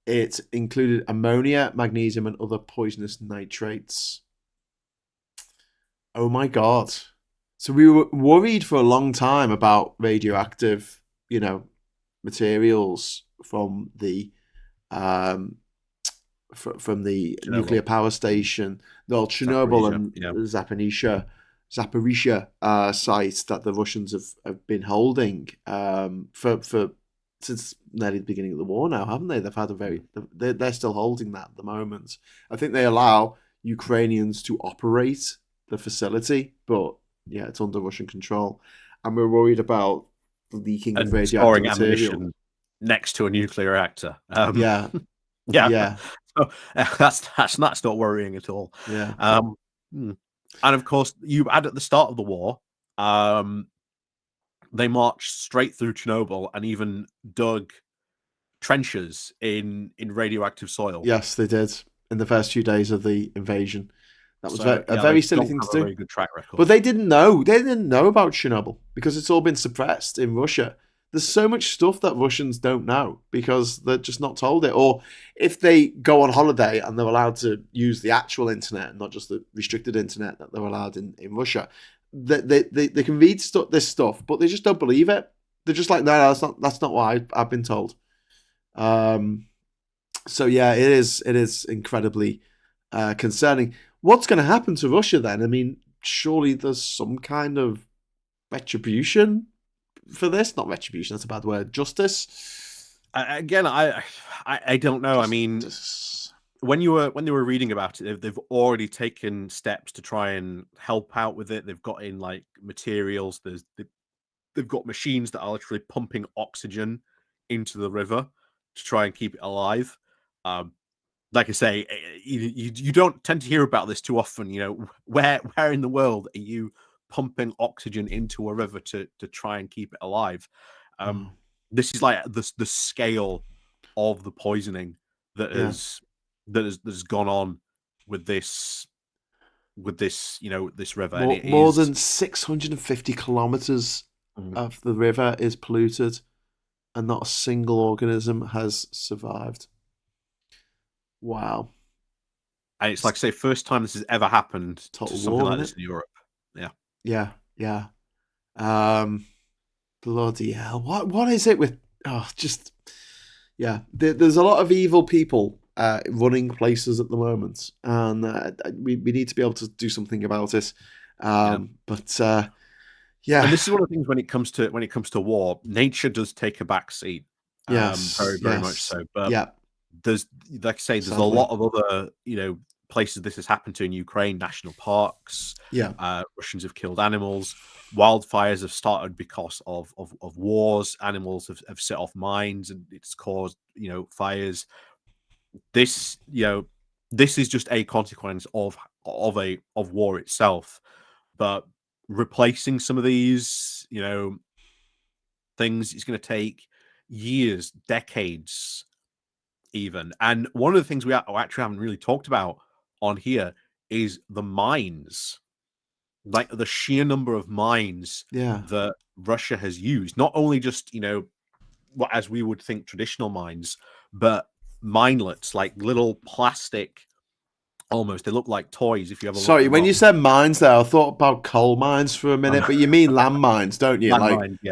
It included ammonia, magnesium, and other poisonous nitrates. Oh my God. So we were worried for a long time about radioactive, materials from the nuclear power station, Chernobyl and Zaporizhia sites that the Russians have been holding since nearly the beginning of the war now, haven't they? They've had they're still holding that at the moment. I think they allow Ukrainians to operate the facility, but it's under Russian control. And we're worried about the leaking of radioactive material next to a nuclear reactor. So, that's not worrying at all. Yeah. And of course, you had at the start of the war, they marched straight through Chernobyl and even dug trenches in radioactive soil. Yes, they did in the first few days of the invasion. That was a very silly thing to do. A very good track record. But they didn't know. They didn't know about Chernobyl because it's all been suppressed in Russia. there's so much stuff that Russians don't know because they're just not told it. Or if they go on holiday and they're allowed to use the actual internet, not just the restricted internet that they're allowed in Russia, they can read this stuff, but they just don't believe it. They're just like, no, that's not what I've been told. So yeah, it is incredibly concerning. What's going to happen to Russia then? I mean, surely there's some kind of retribution for this. Not retribution, that's a bad word. Justice. Again, I don't know. I mean, when they were reading about it, they've already taken steps to try and help out with it. They've got in like materials. They've got machines that are literally pumping oxygen into the river to try and keep it alive. Like I say, you don't tend to hear about this too often. You know, where in the world are you pumping oxygen into a river to try and keep it alive? This is like the scale of the poisoning that has gone on with this this river. More than 650 kilometers of the river is polluted, and not a single organism has survived. Wow. And it's like I say, first time this has ever happened to something like this in Europe. Yeah. Bloody hell. What is it with there's a lot of evil people running places at the moment, and we need to be able to do something about it. But and this is one of the things when it comes to war, nature does take a back seat. Very much so. But there's, like I say, there's a lot of other places this has happened to in Ukraine, national parks. Russians have killed animals. Wildfires have started because of wars. Animals have set off mines, and it's caused fires. This is just a consequence of war itself. But replacing some of these things is going to take years, decades even. And one of the things we actually haven't really talked about on here is the mines, like the sheer number of mines that Russia has used. Not only just what as we would think traditional mines, but minelets, like little plastic, almost they look like toys. If you have a sorry, when you said mines there, I thought about coal mines for a minute, but you mean landmines, don't you?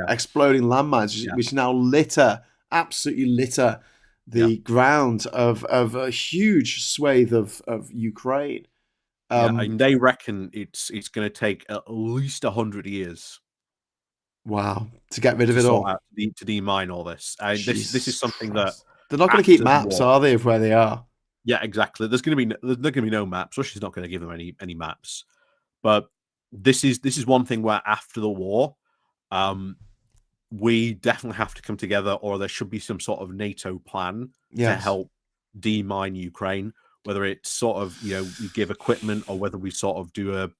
Exploding landmines, which now absolutely litter the ground of a huge swathe of Ukraine. And they reckon it's going to take at least 100 years. Wow, to get rid of it all, to demine all this. This is something that they're not going to keep maps, are they, of where they are? Yeah, exactly. There's going to be no maps. Russia's not going to give them any maps. But this is one thing where after the war, we definitely have to come together, or there should be some sort of NATO plan to help demine Ukraine. Whether it's sort of we give equipment, or whether we sort of do a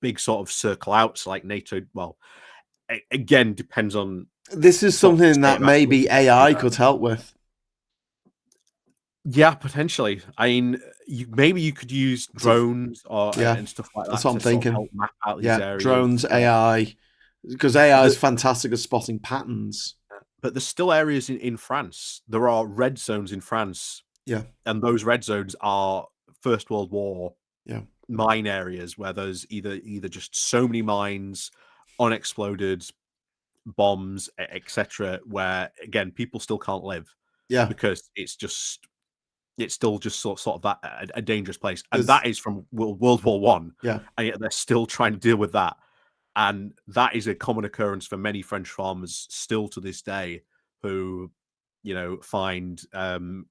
big sort of circle outs like NATO. Well, again, depends on. This is something that maybe AI could help with. Yeah, potentially. I mean, maybe you could use drones and stuff like that. That's what I'm thinking. Help map out these areas. Drones, AI, because AI is fantastic at spotting patterns. But there's still areas in France. There are red zones in France. Yeah, and those red zones are First World War mine areas where there's either just so many mines, unexploded bombs, etc. Where again people still can't live. Because it's still just sort of that a dangerous place, and that is from World War One. And yet they're still trying to deal with that, and that is a common occurrence for many French farmers still to this day, who find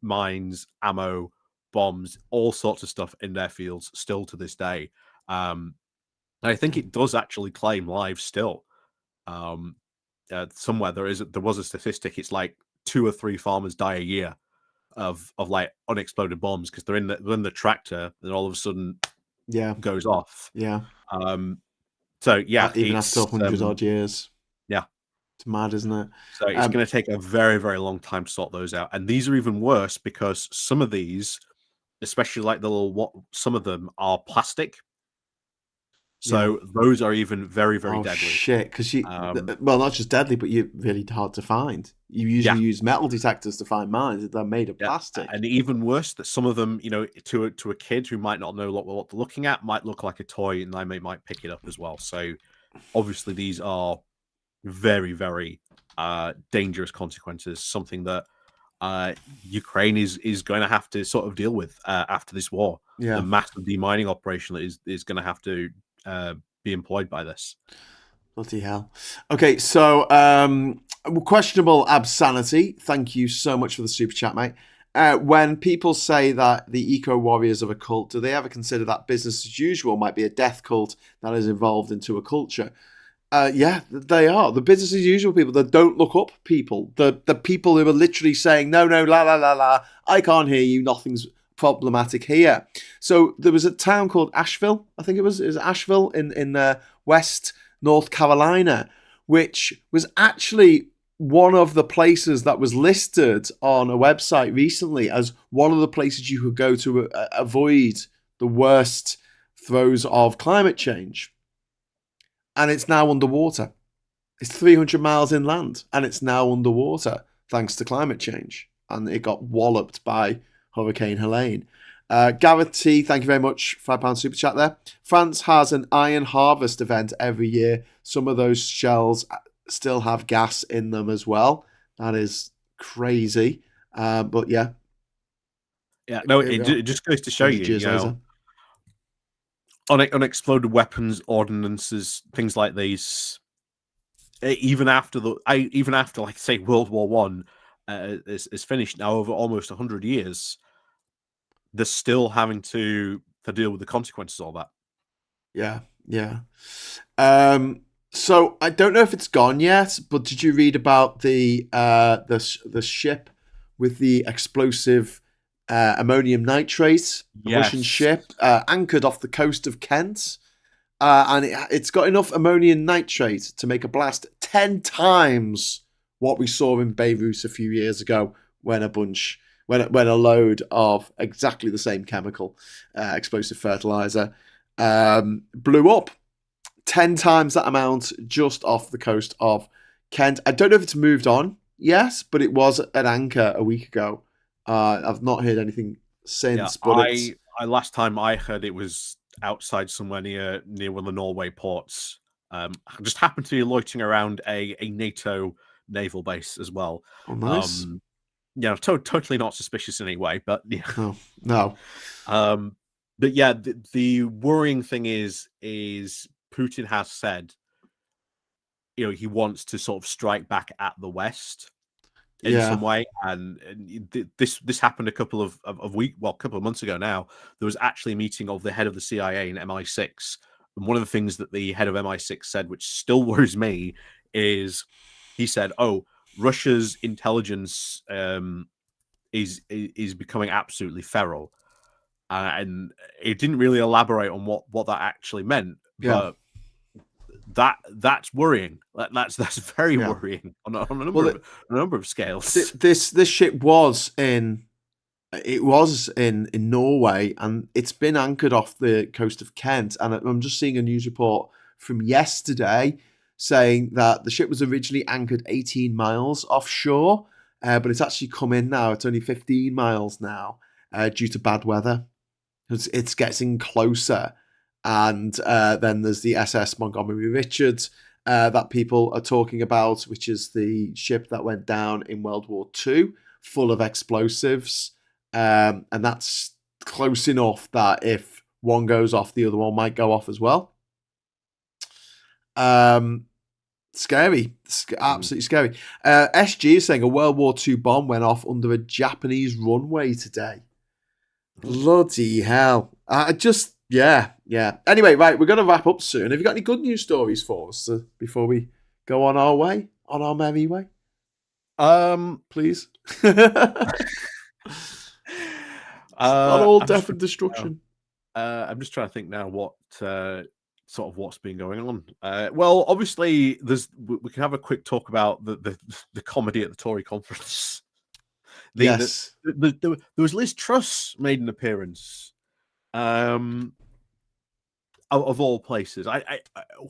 mines, ammo, bombs, all sorts of stuff in their fields still to this day. I think it does actually claim lives still. Somewhere there was a statistic. It's like 2 or 3 farmers die a year of like unexploded bombs because they're in the tractor, and all of a sudden goes off. So even after 100 odd years. It's mad, isn't it? So it's going to take a very, very long time to sort those out. And these are even worse because some of these, especially like some of them are plastic. So those are even very, very Oh deadly. shit! Because Um, well, not just deadly, but you're really hard to find. You yeah, usually use metal detectors to find mines. They're made of yeah, plastic. and even worse, that some of them, to a kid who might not know what they're looking at, might look like a toy, and they might pick it up as well. So obviously, these are very, very dangerous consequences. Something that Ukraine is going to have to sort of deal with after this war. The Yeah. massive demining operation that is going to have to be employed by this. Bloody hell. Okay, so questionable absanity. Thank you so much for the super chat, mate. When people say that the eco warriors of a cult, do they ever consider that business as usual might be a death cult that is evolved into a culture? Yeah, they are. The business as usual people that don't look up people. The people who are literally saying, no, la, la, la, la, I can't hear you, nothing's problematic here. So there was a town called Asheville, I think it was Asheville in West North Carolina, which was actually one of the places that was listed on a website recently as one of the places you could go to avoid the worst throes of climate change. And it's now underwater. It's 300 miles inland and it's now underwater thanks to climate change. And it got walloped by Hurricane Helene. Gareth T, thank you very much. £5 super chat there. France has an iron harvest event every year. Some of those shells still have gas in them as well. That is crazy. But yeah. Yeah, no, it just goes to show 100 you, years later. Unexploded weapons, ordinances, things like these. Even after like say World War One is finished now, over almost 100 years, they're still having to deal with the consequences of all that. Yeah, yeah. So I don't know if it's gone yet, but did you read about the ship with the explosive ammonium nitrate? A Russian Yes. ship anchored off the coast of Kent, and it's got enough ammonium nitrate to make a blast 10 times what we saw in Beirut a few years ago when a load of exactly the same chemical, explosive fertilizer, blew up 10 times that amount just off the coast of Kent. I don't know if it's moved on, yes, but it was at anchor a week ago. I've not heard anything since, Yeah, but it's. I last time I heard it was outside somewhere near one of the Norway ports. I just happened to be loitering around a NATO naval base as well. Oh, nice. Totally not suspicious in any way, but yeah. No, no. Um, but yeah, the worrying thing is Putin has said, he wants to sort of strike back at the West in Yeah, some way, and this happened a couple of months ago now. There was actually a meeting of the head of the CIA and MI6, and one of the things that the head of MI6 said, which still worries me, is he said, "Oh, Russia's intelligence is becoming absolutely feral." And it didn't really elaborate on what that actually meant, yeah, but that's worrying. That's very yeah. worrying on a Well, number of scales. this ship was in Norway, and it's been anchored off the coast of Kent. And I'm just seeing a news report from yesterday saying that the ship was originally anchored 18 miles offshore, but it's actually come in now. It's only 15 miles now due to bad weather. It's getting closer. And then there's the SS Montgomery Richards that people are talking about, which is the ship that went down in World War II, full of explosives. And that's close enough that if one goes off, the other one might go off as well. Scary, absolutely scary. SG is saying a World War II bomb went off under a Japanese runway today. Bloody hell. Yeah. Anyway, right, we're going to wrap up soon. Have you got any good news stories for us before we go on our way, on our merry way? Please. Not all death and destruction. I'm just trying to think now what sort of what's been going on. Well, obviously, we can have a quick talk about the comedy at the Tory conference. Yes. There was Liz Truss made an appearance. of all places.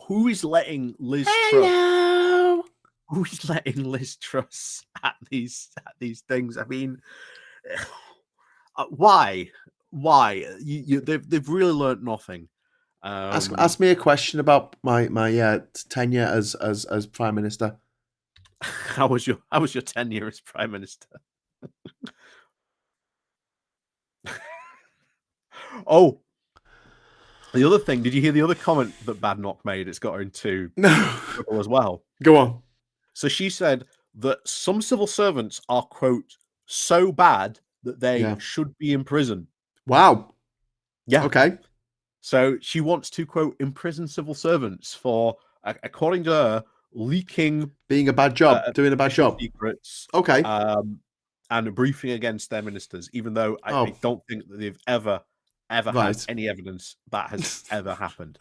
Who is letting Liz Truss? Hello. Who is letting Liz Truss at these things? I mean, why? They've really learnt nothing. Ask me a question about my tenure as Prime Minister. How was your tenure as Prime Minister? Oh, the other thing. Did you hear the other comment that Badnock made? It's got her into trouble as well. Go on. So she said that some civil servants are, quote, so bad that they should be in prison. Wow. Yeah. Okay. So she wants to, quote, imprison civil servants for, according to her, leaking, being a bad job, doing a bad job, secrets. Okay. And briefing against their ministers, even though I don't think that they've ever had any evidence that has ever happened.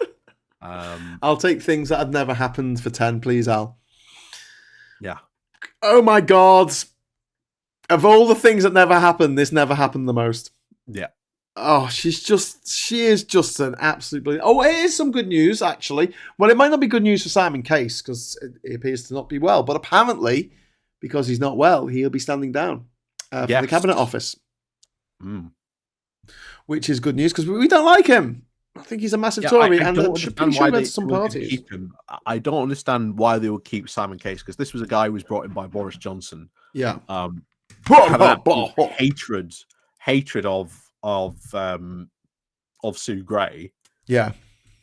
I'll take things that had never happened for 10, please, Al. Yeah. Oh my God. Of all the things that never happened, this never happened the most. Yeah. Oh, she is just an absolute brilliant. Oh, it is some good news, actually. Well, it might not be good news for Simon Case because it appears to not be well. But apparently, because he's not well, he'll be standing down for the Cabinet Office. Which is good news because we don't like him. I think he's a massive Tory and I'm pretty sure he went to some parties. Keep him. I don't understand why they would keep Simon Case because this was a guy who was brought in by Boris Johnson. Yeah. Hatred of Sue Gray. Yeah.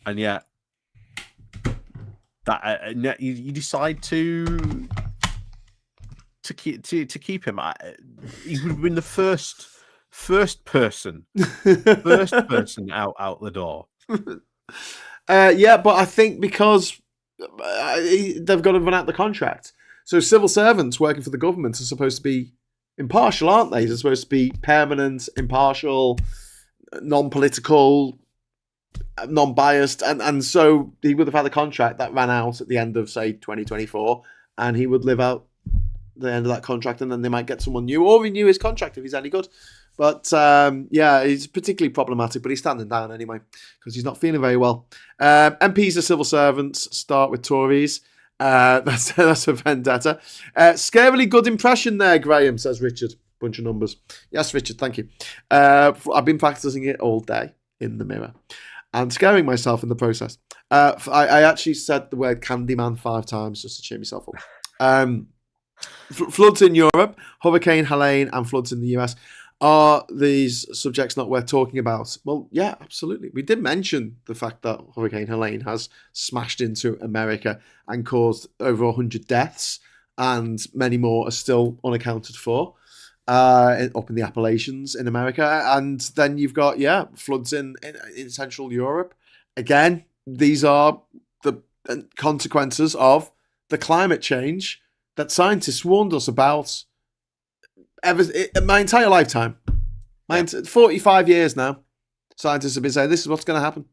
And yet that you decide to keep him. He would have been the first person out the door. Yeah, but I think because they've got to run out the contract. So civil servants working for the government are supposed to be impartial, aren't they? They're supposed to be permanent, impartial, non-political, non-biased, and so he would have had a contract that ran out at the end of, say, 2024, and he would live out the end of that contract, and then they might get someone new or renew his contract if he's any good. But he's particularly problematic, but he's standing down anyway because he's not feeling very well. MPs are civil servants. Start with Tories. That's a vendetta. Scarily good impression there, Graham, says Richard. Bunch of numbers. Yes, Richard, thank you. I've been practicing it all day in the mirror and scaring myself in the process. I actually said the word Candyman 5 times just to cheer myself up. Floods in Europe, Hurricane Helene, and floods in the US. Are these subjects not worth talking about? Well, yeah, absolutely. We did mention the fact that Hurricane Helene has smashed into America and caused over 100 deaths, and many more are still unaccounted for up in the Appalachians in America. And then you've got, floods in Central Europe. Again, these are the consequences of the climate change that scientists warned us about my entire lifetime. 45 years now, scientists have been saying this is what's going to happen.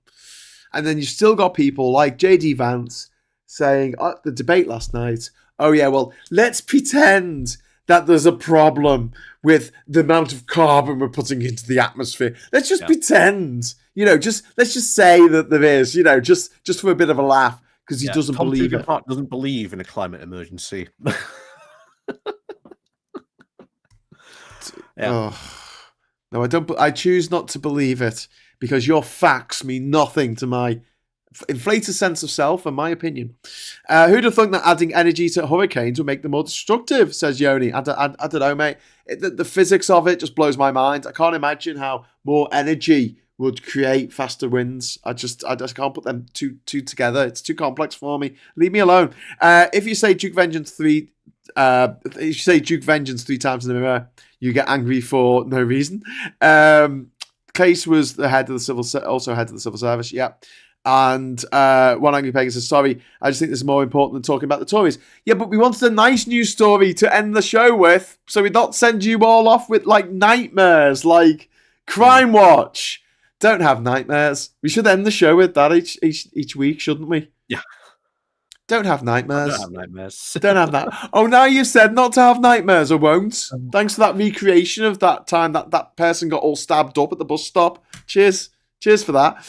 And then you've still got people like J.D. Vance saying at the debate last night, oh yeah, well, let's pretend that there's a problem with the amount of carbon we're putting into the atmosphere. Let's just pretend, let's just say that there is, just for a bit of a laugh, because he doesn't believe it. Doesn't believe in a climate emergency. Yeah. Oh, no, I don't. I choose not to believe it because your facts mean nothing to my inflated sense of self and my opinion. Who'd have thought that adding energy to hurricanes would make them more destructive? Says Yoni. I don't know, mate. The physics of it just blows my mind. I can't imagine how more energy would create faster winds. I just can't put them two together. It's too complex for me. Leave me alone. If you say Duke Vengeance 3 times in the mirror, you get angry for no reason. Case was the head of the civil service. Yeah. And One Angry Pagan says, sorry, I just think this is more important than talking about the Tories. Yeah, but we wanted a nice news story to end the show with, so we'd not send you all off with like nightmares, like Crime Watch. Don't have nightmares. We should end the show with that each week, shouldn't we? Yeah. Don't have nightmares. Don't have nightmares. Don't have that. Oh, now you've said not to have nightmares. I won't. Thanks for that recreation of that time that person got all stabbed up at the bus stop. Cheers for that.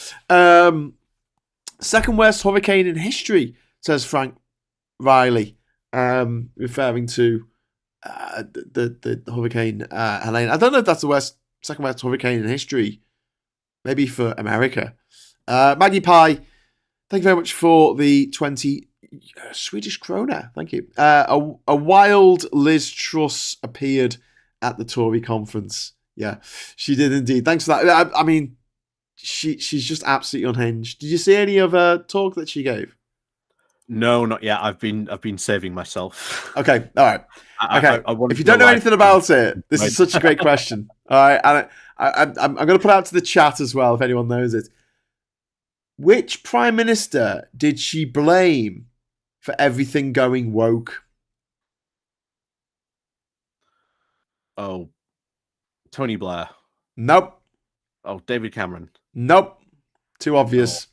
Second worst hurricane in history, says Frank Riley, referring to the hurricane Helene. I don't know if that's the second worst hurricane in history. Maybe for America. Maggie Pie, thank you very much for the 20 Swedish krona. Thank you. A wild Liz Truss appeared at the Tory conference. Yeah, she did indeed. Thanks for that. I mean, she's just absolutely unhinged. Did you see any of her talk that she gave? No, not yet. I've been saving myself. Okay, all right. Okay, I if you don't know anything about it, this is such a great question. All right, and I'm going to put it out to the chat as well if anyone knows it. Which prime minister did she blame for everything going woke? Oh, Tony Blair. Nope. Oh, David Cameron. Nope. Too obvious.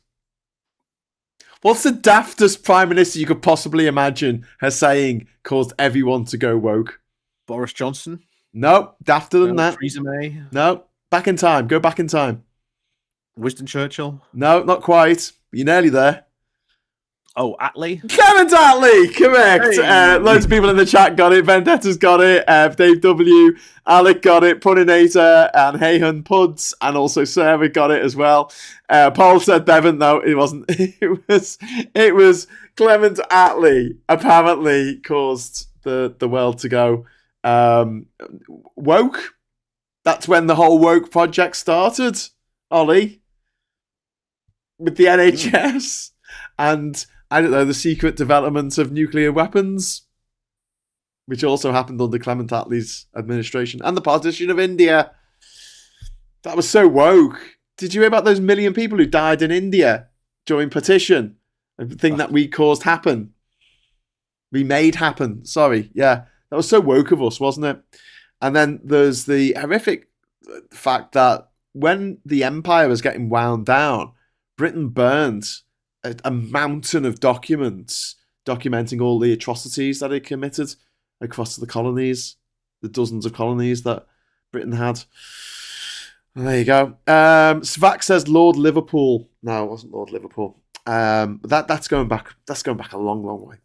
What's the daftest prime minister you could possibly imagine her saying caused everyone to go woke? Boris Johnson? Nope. Dafter than that. Theresa May? Nope. Back in time. Go back in time. Winston Churchill? No, not quite. You're nearly there. Oh, Attlee? Clement Attlee, correct. Hey. Loads of people in the chat got it. Vendetta's got it. Dave W, Alec got it. Puninator and Heyhun Puds, and also Sarah got it as well. Paul said Bevan, though it wasn't. It was Clement Attlee. Apparently caused the world to go woke. That's when the whole woke project started, Ollie, with the NHS and, I don't know, the secret development of nuclear weapons, which also happened under Clement Attlee's administration, and the partition of India. That was so woke. Did you hear about those 1 million people who died in India during partition? The thing that we caused happen. We made happen. Sorry. Yeah. That was so woke of us, wasn't it? And then there's the horrific fact that when the empire was getting wound down, Britain burned a mountain of documents documenting all the atrocities that it committed across the colonies, the dozens of colonies that Britain had. And there you go. Svak says Lord Liverpool. No, it wasn't Lord Liverpool. But that's going back. That's going back a long, long way.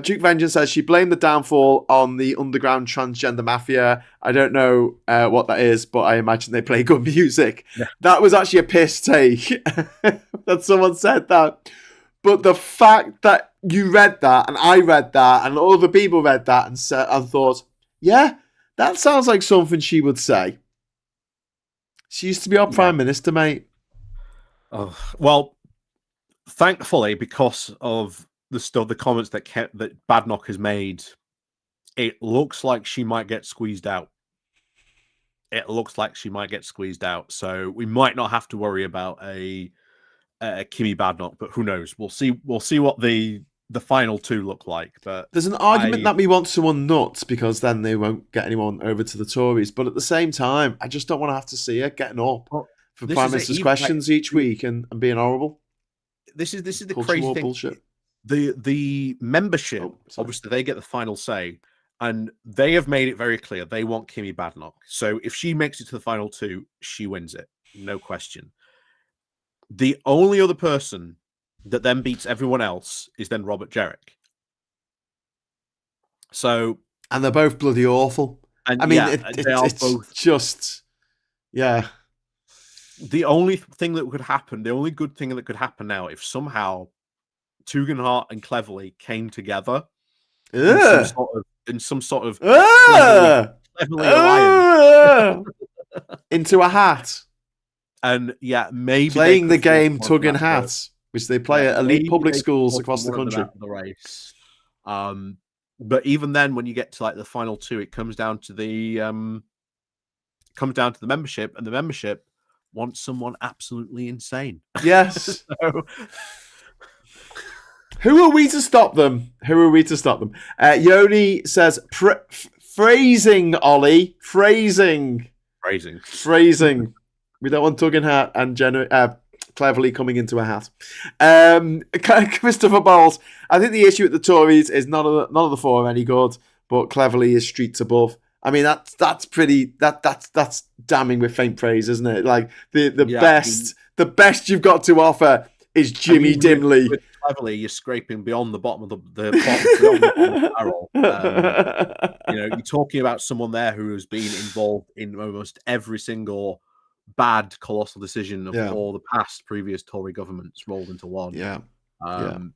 Duke Vengeance says she blamed the downfall on the underground transgender mafia. I don't know what that is, but I imagine they play good music. Yeah. That was actually a piss take that someone said that. But the fact that you read that and I read that and other people read that and thought, yeah, that sounds like something she would say. She used to be our prime minister, mate. Oh, well, thankfully, because of the comments that Badnock has made, it looks like she might get squeezed out. So we might not have to worry about a Kimmy Badnock, but who knows? We'll see what the final two look like. But there's an argument that we want someone nuts because then they won't get anyone over to the Tories. But at the same time, I just don't want to have to see her getting up for Prime Minister's questions each week and being horrible. This is the crazy thing. Bullshit. The membership, obviously, they get the final say, and they have made it very clear they want Kimmy Badnock. So if she makes it to the final two, she wins it, no question. The only other person that then beats everyone else is then Robert Jerrick. So, and they're both bloody awful. And I mean, it's both just, yeah. The only thing that could happen, the only good thing that could happen now, if somehow Tugendhat and Cleverly came together in some sort of Cleverly alliance into a hat, and maybe playing the game Tug and Hat, which they play at elite public schools across the country. The race, but even then, when you get to like the final two, it comes down to the membership, and the membership wants someone absolutely insane. Yes. Who are we to stop them? Yoni says, phrasing, Ollie. Phrasing. We don't want Tugendhat and Cleverly coming into a hat. Christopher Bowles. I think the issue with the Tories is none of the four are any good, but Cleverly is streets above. I mean, that's damning with faint praise, isn't it? Like the best you've got to offer is Jimmy Dimley. Cleverly, you're scraping beyond the bottom of the barrel. You're talking about someone there who has been involved in almost every single bad, colossal decision of all the previous Tory governments rolled into one. Yeah. And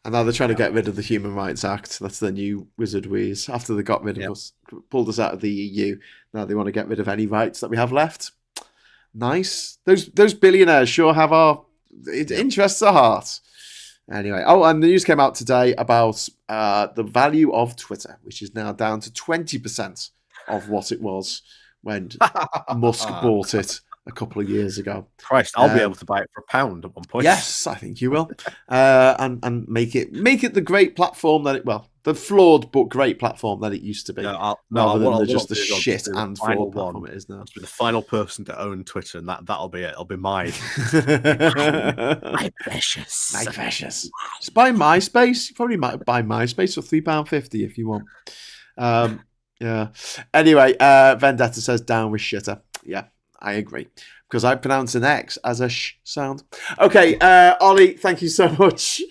now they're trying to get rid of the Human Rights Act. That's their new wizard wheeze. After they got rid of us, pulled us out of the EU, now they want to get rid of any rights that we have left. Nice. Those billionaires sure have our interests at heart. Anyway, and the news came out today about the value of Twitter, which is now down to 20% of what it was when Musk bought it a couple of years ago. Christ, I'll be able to buy it for £1 at one point. Yes, I think you will. And make it the great platform that the flawed but great platform that it used to be. Rather than just the shit and flawed platform it is now. I'll be the final person to own Twitter, and that'll be it. It'll be mine. My precious. My precious. Just buy MySpace. You probably might buy MySpace for £3.50 if you want. Yeah. Anyway, Vendetta says down with shitter. Yeah, I agree. Because I pronounce an X as a sh sound. Okay, Ollie, thank you so much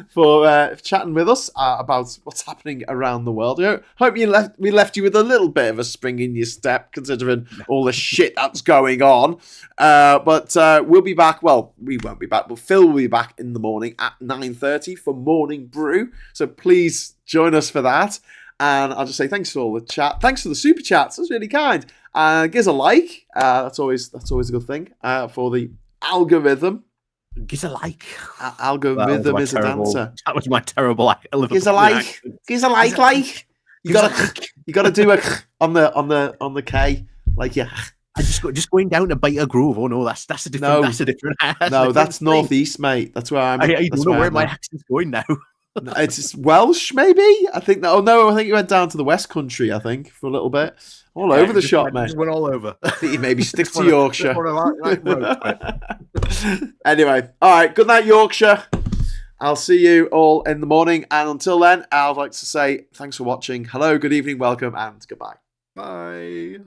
for chatting with us about what's happening around the world. I hope we left you with a little bit of a spring in your step, considering all the shit that's going on. But we'll be back. Well, we won't be back, but Phil will be back in the morning at 9:30 for Morning Brew. So please join us for that. And I'll just say thanks for all the chat. Thanks for the super chats. That's really kind. Give us a like. That's always a good thing for the algorithm. Give us a like. Algorithm is a dancer. That was my terrible. Give us a like. Give us a like. You gotta do a on the K. Like yeah. I just going down to Beta Grove. Oh no, that's a different. No, that's a different. That's northeast, mate. That's where I'm. I don't know where my accent's going now. It's Welsh, maybe. I think that. Oh no, I think you went down to the West Country. I think for a little bit, over the shop, mate. Just went all over. I think you maybe stick to Yorkshire. Anyway, all right. Good night, Yorkshire. I'll see you all in the morning, and until then, I'd like to say thanks for watching. Hello, good evening, welcome, and goodbye. Bye.